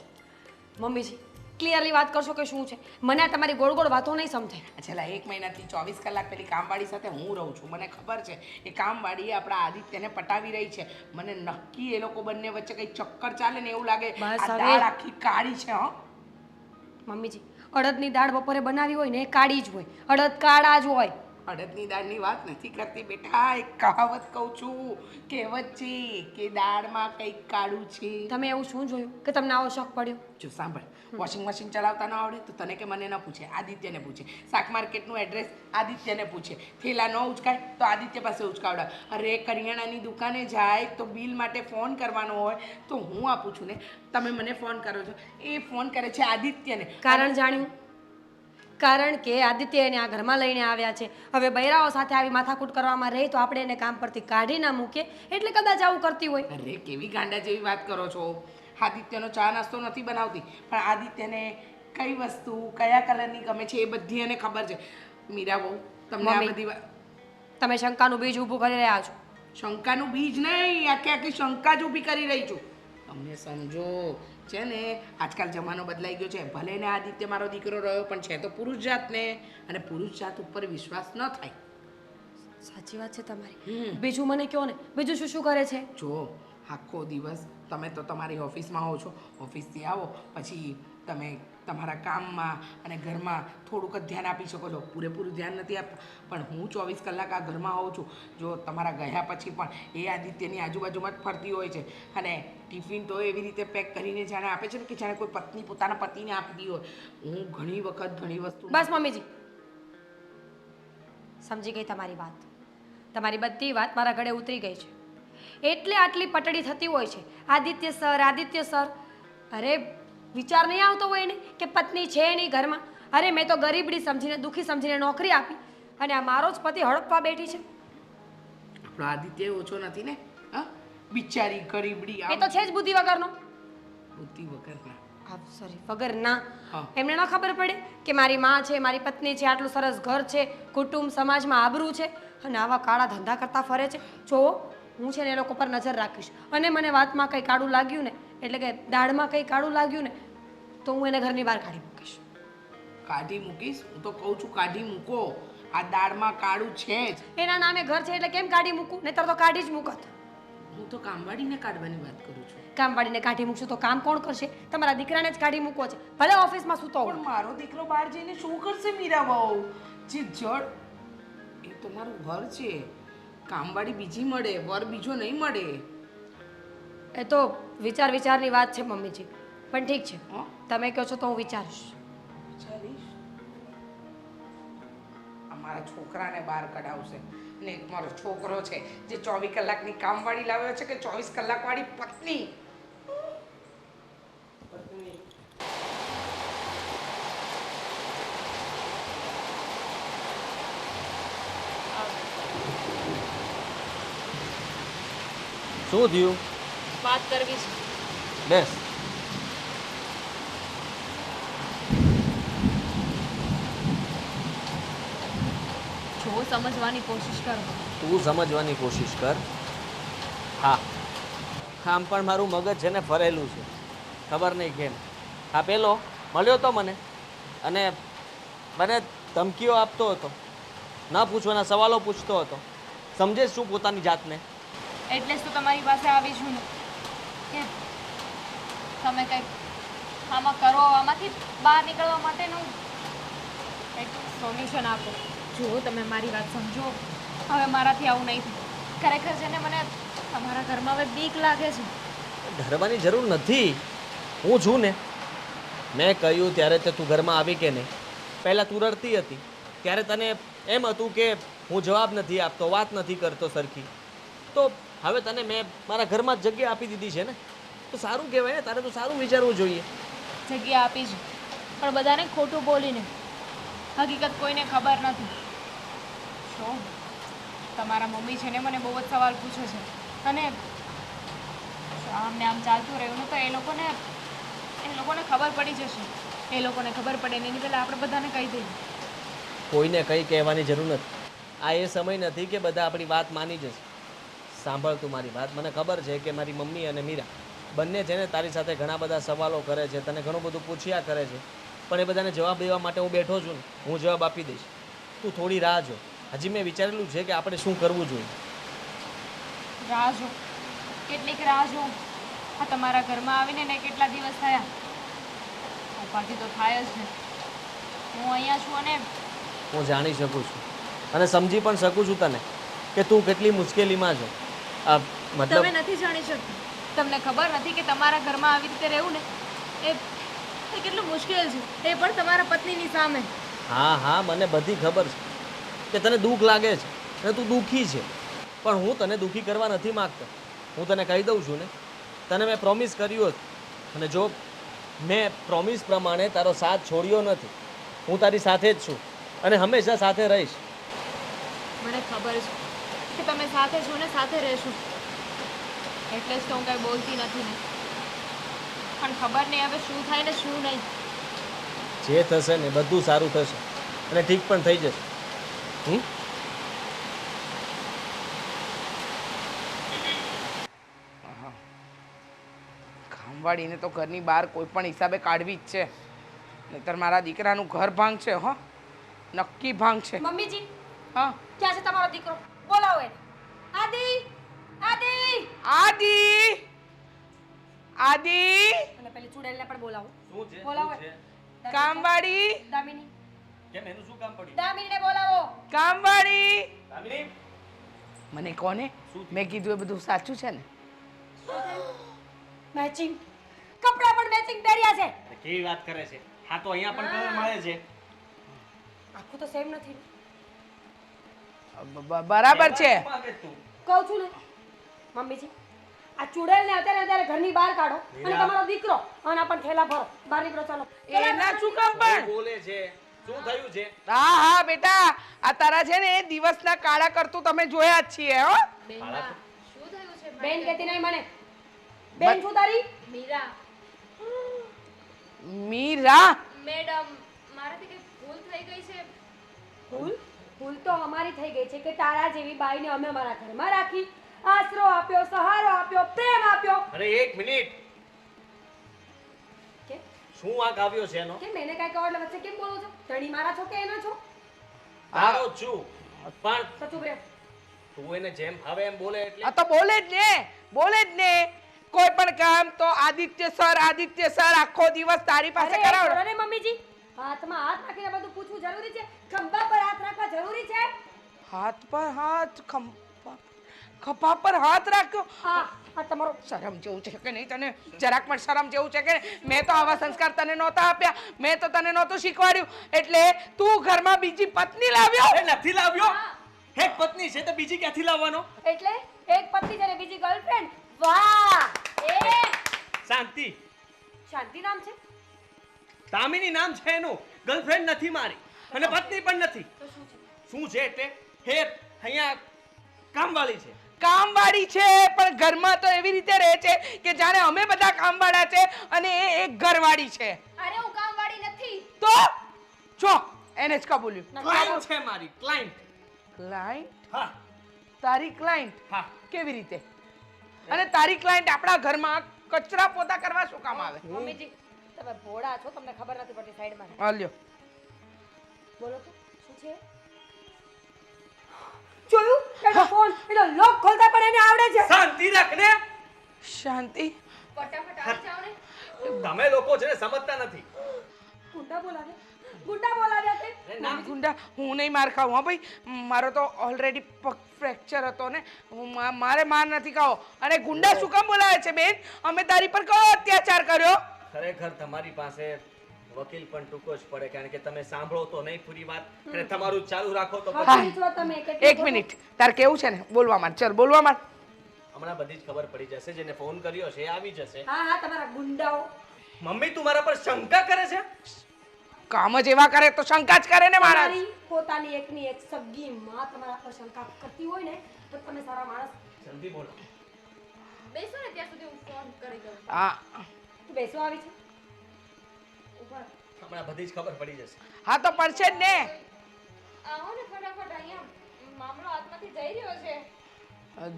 મમ્મીજી ક્લિયરલી વાત કરશો કે શું છે? મને આ તમારી ગોળ ગોળ વાતો નહીં સમજાય. છેલ્લા 1 મહિનાથી 24 કલાક પેલી કામવાળી સાથે હું રહું છું. મને ખબર છે એ કામવાળી આપણા આદિત્યને પટાવી રહી છે. મને નક્કી એ લોકો બંને વચ્ચે કંઈ ચક્કર ચાલે ને એવું લાગે. બસ આ હવે. દાળ આખી કાળી છે. હો મમ્મીજી અડદની દાળ બપોરે બનાવી હોય ને એ કાળી જ હોય, અડદ કાળા જ હોય. અડદની દાળની વાત નથી કરતી બેટા, એક કહાવત કહું છું, કહેવત છે કે દાળમાં કંઈક કાળું છે. તમે એવું શું જોયું કે તમને આવો શોખ પડ્યો? જો સાંભળ, વોશિંગ મશીન ચલાવતા ન આવડે તો તને કે મને ન પૂછે, આદિત્યને પૂછે. શાક માર્કેટનું એડ્રેસ આદિત્યને પૂછે. થેલા ન ઉચકાય તો આદિત્ય પાસે ઉચકાવડાવે. અરે કરિયાણાની દુકાને જાય તો બિલ માટે ફોન કરવાનો હોય તો હું આપું છું ને, તમે મને ફોન કરો છો, એ ફોન કરે છે આદિત્યને. કારણ જાણ્યું? કારણ કે આદિત્ય એને આ ઘરમાં લઈને આવ્યા છે. હવે બૈરાઓ સાથે આવી માથાકૂટ કરવામાં રહી તો આપણે એને કામ પરથી કાઢી ના મૂકીએ, એટલે કદાચ આવું કરતી હોય. અરે કેવી ગાંડા જેવી વાત કરો છો. આદિત્યનો ચા નાસ્તો નથી બનાવતી, પણ આદિત્યને કઈ વસ્તુ કયા કલરની ગમે છે એ બધી એને ખબર છે. મીરા બહુ તમને આ મમ્મી. બધી વાત, તમે શંકાનું બીજ ઊભું કરી રહ્યા છો. શંકાનું બીજ નહીં, આખી આખી શંકા જ ઊભી કરી રહી છું. તમને સમજો છે ને, આજકાલ જમાનો બદલાઈ ગયો છે. ભલે ને આદિત્ય મારો દીકરો રહ્યો, પણ છે તો પુરુષ જાતને, અને પુરુષ જાત ઉપર વિશ્વાસ ન થાય. સાચી વાત છે તમારી. બીજું મને કહો ને, બીજું શું શું કરે છે? જો આખો દિવસ તમે તો તમારી ઓફિસમાં હો છો, ઓફિસથી આવો પછી તમે તમારા કામમાં અને ઘરમાં થોડુંક જ ધ્યાન આપી શકો છો, પૂરેપૂરું ધ્યાન નથી આપતા. પણ હું 24 કલાક આ ઘરમાં હોઉં છું. જો તમારા ગયા પછી પણ એ આદિત્યની આજુબાજુમાં જ ફરતી હોય છે, અને ટિફિન તો એવી રીતે પેક કરીને જાણે આપે છે ને કે જાણે કોઈ પત્ની પોતાના પતિને આપતી હોય. હું ઘણી વખત ઘણી વસ્તુ બસ મમ્મીજી, સમજી ગઈ તમારી વાત. તમારી બધી વાત મારા ગળે ઉતરી ગઈ છે. એટલે આટલી પટડી થતી હોય છે, આદિત્ય સર, આદિત્ય સર. અરે વિચાર નહીં આવતો હોય ને કે પત્ની છે નહીં ઘરમાં. અરે મેં તો ગરીબડી સમજીને, દુઃખી સમજીને નોકરી આપી, અને આ મારો જ પતિ હડપવા બેઠી છે. આપણો આદિત્ય ઓછો નથી ને. હા, બિચારી ગરીબડી. એ તો છે જ બુદ્ધિ વગરનો. બુદ્ધિ વગરના. સોરી, વગરના. હા. એમને ન ખબર પડે કે મારી માં છે, મારી પત્ની છે, આટલું સરસ ઘર છે, કુટુંબ સમાજમાં આબરૂ છે, અને આવા કાળા ધંધા કરતા ફરે છે. જો હું છે ને એ લોકો પર નજર રાખીશ, અને મને વાતમાં કંઈ કાળું લાગ્યું ને, એટલે કે દાળમાં કંઈ કાળું લાગ્યું ને, તો હું એને ઘરની બહાર કાઢી મૂકીશ. કાઢી મૂકીશ? હું તો કહું છું કાઢી મૂકો. આ દાળમાં કાળું છે જ. એના નામે ઘર છે એટલે કેમ કાઢી મૂકું? નહીંતર તો કાઢી જ મૂકત. હું તો કામવાળીને કાઢવાની વાત કરું છું. કામવાળીને કાઢી મૂકશું તો કામ કોણ કરશે? તમારા દીકરાને જ કાઢી મૂકવો છે, ભલે ઓફિસમાં સૂતો હોય. પણ મારો દીકરો બહાર જઈને શું કરશે મીરા બહુ? જે જડ એ તો મારું ઘર છે. કામવાળી બીજી મળે, વર બીજો નહીં મળે. એ તો વિચારની વાત છે મમ્મીજી. પણ ઠીક છે, હં? તમે કહો છો તો હું વિચારીશ. વિચારીશ? અમારા છોકરાને બહાર કઢાવશે, ને એક મારો છોકરો છે જે 24 કલાકની કામવાળી લાવ્યો છે કે 24 કલાકવાળી પત્ની. શું થયું? વાત કરવી છે. બેસ. જો સમજવાની કોશિશ કરો. તું સમજવાની કોશિશ કર. હા, આમ પણ મારું મગજ છે ને ફરેલું છે, ખબર નહીં કેમ. હા, પેલો મળ્યો તો મને, અને મને ધમકીઓ આપતો હતો, ના પૂછવાના સવાલો પૂછતો હતો. સમજે શું પોતાની જાતને? એટલે જ તો તમારી પાસે આવી છું ને, કે તમે કંઈક આમાં કરો, આમાંથી બહાર નીકળવા માટેનું કંઈક સોલ્યુશન આપો. જો તમે મારી વાત સમજો, હવે મારાથી આવું નહીં થાય. ખરેખર છે ને મને તમારા ઘરમાં હવે બીક લાગે છે. ડરવાની જરૂર નથી, હું છું ને. મેં કહ્યું ત્યારે તે તું ઘરમાં આવી કે નહીં? પહેલાં તું રડતી હતી ત્યારે તને એમ હતું કે હું જવાબ નથી આપતો, વાત નથી કરતો સરખી. તો હવે તને મેં મારા ઘરમાં જ જગ્યા આપી દીધી છે ને, તો સારું કહેવાય ને. તારે તો સારું વિચારવું જોઈએ. જગ્યા આપી છે, પણ બધાને ખોટું બોલીને. હકીકત કોઈને ખબર નથી. જો તમારા મમ્મી છે ને મને બહુ જ સવાલ પૂછે છે, અને જો આમ ને આમ ચાલતું રહ્યું ને તો એ લોકોને ખબર પડી જશે. એ લોકોને ખબર પડે ને એની પહેલાં આપણે બધાને કહી દઈએ. કોઈને કંઈ કહેવાની જરૂર નથી. આ એ સમય નથી કે બધા આપણી વાત માની જશે. સાંભળ તું મારી વાત. મને ખબર છે કે મારી મમ્મી અને મીરા બંને છે ને તારી સાથે ઘણા બધા સવાલો કરે છે, તને ઘણું બધું પૂછ્યા કરે છે, પણ એ બધાને જવાબ દેવા માટે હું બેઠો છું ને, હું જવાબ આપી દઈશ. તું થોડી રાહ જો. હજી મેં વિચારેલું છે કે આપણે શું કરવું જોઈએ. રાહ જો? કેટલીક રાહ જો? આ તમારા ઘરમાં આવીને ને કેટલા દિવસ થયા? ઉપાધિ તો થાય જ ને. હું અહીંયા છું, અને હું જાણી શકું છું અને સમજી પણ શકું છું તને કે તું કેટલી મુશ્કેલીમાં છે. મતલબ તમે નથી જાણી શકતા. તમને ખબર નથી કે તમારા ઘરમાં આવી રીતે રહેવું ને એ એ કેટલું મુશ્કેલ છે, એ પણ તમારા પત્નીની સામે. હા હા મને બધી ખબર છે કે તને દુઃખ લાગે છે અને તું દુઃખી છે, પણ હું તને દુઃખી કરવા નથી માગતો. હું તને કહી દઉં છું ને, તને મેં પ્રોમિસ કર્યું હતું અને જો મેં પ્રોમિસ પ્રમાણે તારો સાથ છોડ્યો નથી. હું તારી સાથે જ છું અને હંમેશા સાથે રહીશ. મને ખબર છે કે તમે સાથે છો ને સાથે રહેશો, એટલે જ તો હું કંઈ બોલતી નથી ને. પણ ખબર નહીં હવે શું થાય ને શું નહીં. જે થશે ને બધું સારું થશે અને ઠીક પણ થઈ જશે. કામવાળીને તો ઘરની બહાર કોઈ પણ હિસાબે કાઢવી જ છે, નહીતર મારા દીકરાનું ઘર ભાંગ છે. હો, નક્કી ભાંગ છે. મમ્મીજી હા, ક્યાં છે તમારો દીકરો? બોલાવો એને. આદિ આદિ આદિ આદિ અને પેલી ચુડેલને પણ બોલાવો. શું છે? બોલાવો. કામવાળી દામિની કેમ એનું શું કામ પડ્યું? દામિનીને બોલાવો. કામવાળી દામિની મને કોને મેં કીધું એ બધું સાચું છે ને? મેચિંગ કપડાં પણ મેચિંગ પહેર્યા છે. કેવી વાત કરે છે? હા તો અહીંયા પણ કલર મળે છે. આખું તો સેમ નથી. બરાબર છે. કહું છું ને મમ્મીજી, આ ચુડેલને અત્યારે ઘરની બહાર કાઢો અને તમારો દીકરો આના પણ થેલા ભરો. બહાર નીકળો, ચાલો. એના શું કામ પણ? બોલે છે? શું થયું છે? હા હા બેટા, આ તારા છે ને દિવસના કાળા કરતું તમે જોયા જ છીએ. હો, શું થયું છે? બેન કહેતી નહીં મને. બેન શું તારી? મીરા મીરા મેડમ, મારાથી કઈ ભૂલ થઈ ગઈ છે. ભૂલ તો અમારી થઈ ગઈ છે કે તારા જેવી બાઈને અમે અમારા ઘરમાં રાખી, આશરો આપ્યો, સહારો આપ્યો, પ્રેમ આપ્યો. અરે એક મિનિટ, કે શું વાંક આવ્યો છે એનો? કેમ એને કાંઈ કહો એટલે વચ્ચે કેમ બોલો છો? ધણી મારા છો કે એના છો? તારો જ છું, પણ તો ચૂપ રહે. તું એને જેમ ફાવે એમ બોલે એટલે આ તો બોલે જ ને, બોલે જ ને. કોઈ પણ કામ તો આદિત્ય સર આખો દિવસ તારી પાસે અરે કરાવડે. કરો ને મમ્મીજી, હાથમાં હાથ રાખીને બધું પૂછવું જરૂરી છે? ખંભા પર હાથ રાખવા જરૂરી છે? હાથ પર હાથ, ખભા પર હાથ રાખ્યો. આ તમારો શરમ જેવું છે કે નહીં તને? જરાક પણ શરમ જેવું છે કે નહીં? મેં તો આવા સંસ્કાર તને નહોતા આપ્યા, મેં તો તને નહોતું શીખવાડ્યું, એટલે તું ઘરમાં બીજી પત્ની લાવ્યો. એ નથી લાવ્યો. એક પત્ની છે તો બીજી ક્યાંથી લાવવાનો? એટલે એક પત્ની છે ને બીજી ગર્લફ્રેન્ડ. વાહ! એ શાંતિ. શાંતિ નામ છે? દામિની નામ છે એનું. ગર્લફ્રેન્ડ નથી મારી અને પત્ની પણ નથી. તો શું છે? શું છે એટલે હે અહીંયા કામવાળી છે. કામવાળી છે, પણ ઘરમાં તો એવી રીતે રહે છે કે જાણે અમે બધા કામવાળા છે અને એ એક ઘરવાળી છે. અરે હું કામવાળી નથી. તો જો એને જ કબૂલ્યું. ક્લાયન્ટ છે મારી, ક્લાયન્ટ. ક્લાયન્ટ? હા તારી ક્લાયન્ટ? હા. કેવી રીતે? અને તારી ક્લાયન્ટ આપણા ઘરમાં કચરા પોતા કરવા શું કામ આવે? મમ્મીજી તમે ભોળા છો, તમને ખબર નથી પડતી. સાઈડમાં હાલ્યો. બોલો તો શું છે? જોયું? એનો ફોન, એનો લોક ખોલતા પણ એને આવડે છે. શાંતિ રાખને. શાંતિ. ફટાફટ આવી જાઓ ને. તમે લોકો છે ને સમજતા નથી. ગુંડા બોલાવ્યા તે. ના ગુંડા, હું નહીં માર ખાઉં. હા ભાઈ, મારો તો ઓલરેડી પગ ફ્રેક્ચર હતો ને, મારે માર નથી ખાવો. અને ગુંડા શું કામ બોલાવે છે બેન? અમે તારી પર કયો અત્યાચાર કર્યો? ખરેખર તમારી પાસે વકીલ પણ ટૂંકો જ પડે, કારણ કે તમે સાંભળો તો નહીં પૂરી વાત અને તમારું ચાલુ રાખો તો પછી હાથી છો તમે. કેટલી એક મિનિટ, તાર કેવું છે ને? બોલવા માંડ, ચાલ બોલવા માંડ. હમણાં બધી જ ખબર પડી જશે. જેને ફોન કર્યો છે એ આવી જશે. હા તમારા ગુંડાઓ. મમ્મી તું મારા પર શંકા કરે છે? કામ જ એવા કરે તો શંકા જ કરે ને મારા. તમારી પોતાની એકની એક સગી માં તમારા પર શંકા કરતી હોય ને તો તમે સારા માણસ. જલ્દી બોલો. બેસો ને ત્યાં સુધી હું ફોન કરી દઉં. હા તું બેસવા આવી છે? ઉપર. હમણાં બધી જ ખબર પડી જશે. હા તો પડશે જ ને. આવો ને ફટાફટ, અહીંયા મામલો હાથમાંથી જઈ રહ્યો છે.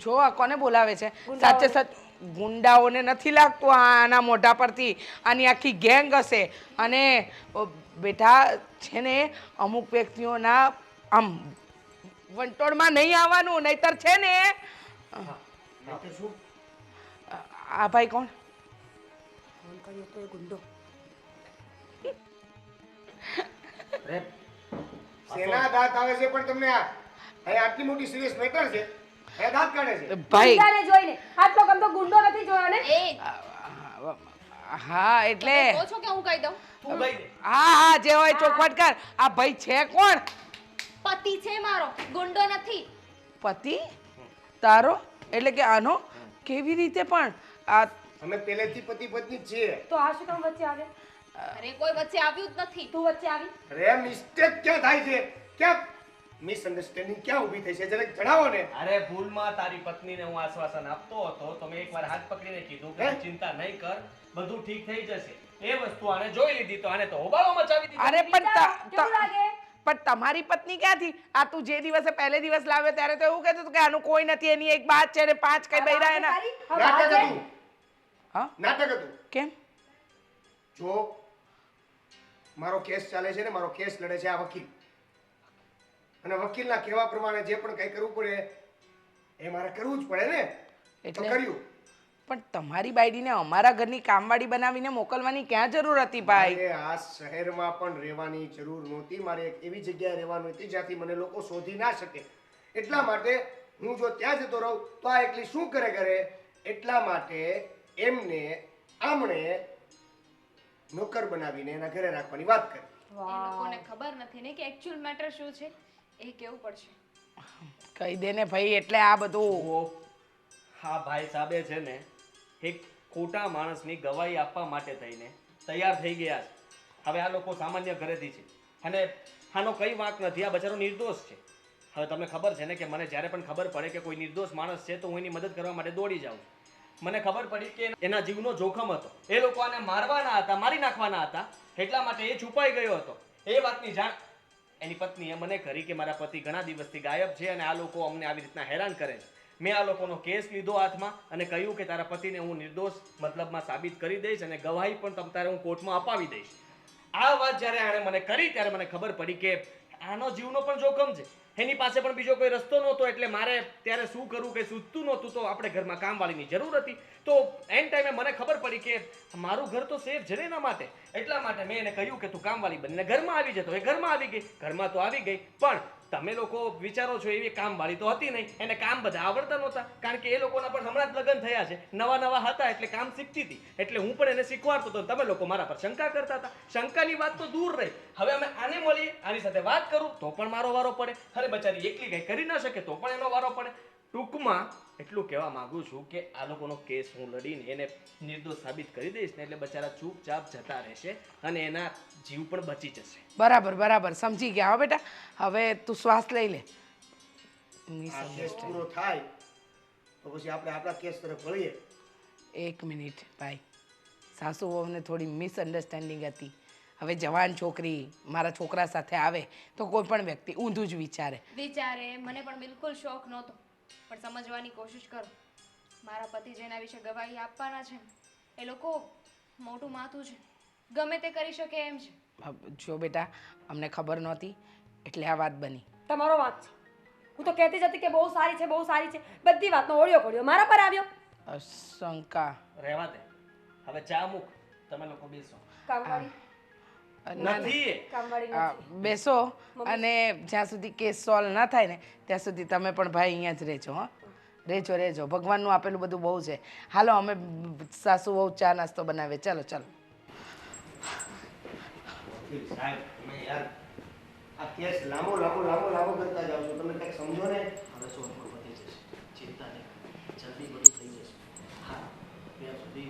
જો આ કોને બોલાવે છે? સાચે સાચ ગુંડાઓને નથી લાગતું આના મોઢા પરથી. આની આખી ગેંગ હશે. અને બેટા છે ને અમુક વ્યક્તિઓના આમ વંટોળમાં નહીં આવવાનું, નહીતર છે ને. આ ભાઈ કોણ? ફોન કર્યો તો એ ગુંડો. શેના દાંત આવે છે પણ તમને આ અહીંયા આટલી મોટી સિરિયસ મેટર છે અહીંયા દાંત કાઢે છે ભાઈ ગુંડાને જોઈને આટલો ગમતો ગુંડો નથી જોયો ને એ હા એટલે કહો છો કે હું કહી દઉં હા હા જે હોય ચોખવટ કર. આ ભાઈ છે કોણ? પતિ છે મારો, ગુંડો નથી. પતિ તારો? એટલે કે આનો કેવી રીતે પણ આ અમે પહેલેથી પતિ પત્ની જ છીએ તો આ શું કામ વચ્ચે આવે અરે કોઈ વચ્ચે આવ્યું જ નથી. તું વચ્ચે આવી અરે મિસ્ટેક ક્યાં થાય છે ક્યાં મિસઅન્ડરસ્ટેન્ડિંગ ક્યાં ઊભી થઈ છે જરાક જણાવો ને અરે ભૂલમાં તારી પત્નીને હું આશ્વાસન આપતો હતો તો મેં એકવાર હાથ પકડીને કીધું કે તું ચિંતા નહીં કર, બધું ઠીક થઈ જશે. એ વસ્તુ આને જોઈ લીધી તો આને તો હોબાળો મચાવી દીધો. અરે કેવું લાગે પણ તમારી પત્ની ક્યાંથી? આ તું જે દિવસે પહેલે દિવસ લાવ્યો ત્યારે તો એવું કહેતું હતું કે આનું કોઈ નથી, એની એક બાત છે ને 5 કઈ બૈરા એના. નાટક હતું હા નાટક હતું. કેમ? જો મારો કેસ ચાલે છે ને મારો કેસ લડે છે આ વકીલ અને વકીલના કહેવા પ્રમાણે જે પણ કંઈ કરવું પડે એ મારે કરવું જ પડે ને તો એટલે? કર્યું. પણ તમારી બાયડીને અમારા ઘરની કામવાળી બનાવીને મોકલવાની ક્યાં જરૂર હતી ભાઈ? મારે આ શહેરમાં પણ રહેવાની જરૂર નહોતી. મારે એક એવી જગ્યાએ રહેવાનું હતી જ્યાંથી મને લોકો શોધી ના શકે. એટલા માટે હું જો ત્યાં જતો રહું તો આ એકલી શું કરે એટલા માટે એમને આમણે નોકર બનાવીને એના ઘરે રાખવાની વાત કરી. એ લોકોને ખબર નથી ને કે એકચ્યુઅલ મેટર શું છે, એ કેવું પડશે. કહી દે ને ભાઈ. એટલે આ બધું જુઓ, હા ભાઈ સાહેબે છે ને એક ખોટા માણસની ગવાહી આપવા માટે થઈને તૈયાર થઈ ગયા છે. હવે આ લોકો સામાન્ય ઘરેથી છે અને આનો કઈ વાંક નથી, આ બચારો નિર્દોષ છે. હવે તમને ખબર છે ને કે મને જ્યારે પણ ખબર પડે કે કોઈ નિર્દોષ માણસ છે તો હું એની મદદ કરવા માટે દોડી જાઉં. મને ખબર પડી કે એના જીવનો જોખમ હતો, એ લોકો આને મારવાના હતા, મારી નાખવાના હતા, એટલા માટે એ છુપાઈ ગયો હતો. એ વાતની જાણ એની પત્નીએ મને કરી કે મારા પતિ ઘણા દિવસથી ગાયબ છે અને આ લોકો અમને આવી રીતના હેરાન કરે છે. મેં આ લોકોનો કેસ લીધો હાથમાં અને કહ્યું કે તારા પતિને હું નિર્દોષ મતલબમાં સાબિત કરી દઈશ અને ગવાહી પણ તારે હું કોર્ટમાં અપાવી દઈશ. આ વાત જ્યારે આણે મને કરી ત્યારે મને ખબર પડી કે આનો જીવનો પણ જોખમ છે, એની પાસે પણ બીજો કોઈ રસ્તો નહોતો. એટલે મારે ત્યારે શું કરવું કે સૂચતું નહોતું, તો આપણે ઘરમાં કામવાળીની જરૂર હતી. તો એન ટાઈમે મને ખબર પડી કે મારું ઘર તો સેફ છે ને એના માટે. એટલા માટે મેં એને કહ્યું કે તું કામવાળી બનીને ઘરમાં આવી જતો. એ ઘરમાં આવી ગઈ, ઘરમાં તો આવી ગઈ, પણ તમે લોકો વિચારો છો એવી કામવાળી તો હતી નહીં. એને કામ બધા આવડતા નહોતા, કારણ કે એ લોકોના પણ હમણાં જ લગ્ન થયા છે, નવા નવા હતા એટલે કામ શીખતી હતી. એટલે હું પણ એને શીખવાડતો હતો. તમે લોકો મારા પર શંકા કરતા હતા. શંકાની વાત તો દૂર રહી. હવે અમે આને મળીએ, આની સાથે વાત કરું તો પણ મારો વારો પડે. અરે બચારી એકલી કઈ કરી ના શકે તો પણ એનો વારો પડે. ટૂંકમાં એટલું કહેવા માંગુ છું કે આ લોકોનો કેસ હું લડીને એને નિર્દોષ સાબિત કરી દઈશ ને એટલે બચારા ચૂપચાપ જતા રહેશે અને એના જીવ પણ બચી જશે. બરાબર બરાબર સમજી ગયા. હો બેટા, હવે તું શ્વાસ લઈ લે. આ કેસ પૂરો થાય તો પછી આપણે આપણા કેસ તરફ વળીએ. 1 મિનિટ ભાઈ, સાસુ વહુને થોડી મિસઅન્ડરસ્ટેન્ડિંગ હતી. હવે જવાન છોકરી મારા છોકરા સાથે આવે તો કોઈ પણ વ્યક્તિ ઊંધું જ વિચારે. મને પણ બિલકુલ શોખ નહોતો, પણ સમજવાની કોશિશ કરો. મારા પતિ જેના વિશે ગવાહી આપવાના છે એ લોકો મોટું માથું છે, ગમે તે કરી શકે એમ છે. જો બેટા, અમને ખબર નહોતી એટલે આ વાત બની. તમારો વાત છે. હું તો કહેતી જ હતી કે બહુ સારી છે, બહુ સારી છે. બધી વાતનો ઓળિયો પડ્યો મારા પર આવ્યો. શંકા રહેવા દે, હવે ચા મૂક, તમે લોકો બેસો. કામવાળી નથી કામવાળી નથી. બેસો અને જ્યાં સુધી કેસ સોલ્વ ના થાય ને ત્યાં સુધી તમે પણ ભાઈ અહીંયા જ રહેજો. હા, રહેજો. ભગવાનનું આપેલું બધું બહુ છે. હાલો અમે સાસુ વહુ ચા નાસ્તો બનાવીએ. ચાલો ચાલો. સાહેબ તમે યાર આ કેસ લાંબો કરતા જાઓ છો. તમે કંઈક સમજો ને. હવે સોનપુર વધી જશે, ચિંતા નહીં, જલ્દી બધું થઈ જશે. હા, ત્યાં સુધી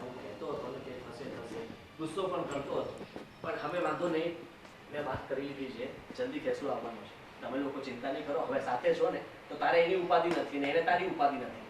હું કહેતો હતો ને કે થશે, ગુસ્સો પણ કરતો હતો, પણ હવે વાંધો નહીં, મેં વાત કરી લીધી છે, જલ્દી ફેસલો આવવાનો છે. તમે લોકો ચિંતા નહીં કરો. હવે સાથે છો ને તો તારે એની ઉપાધિ નથી ને એને તારી ઉપાધિ નથી.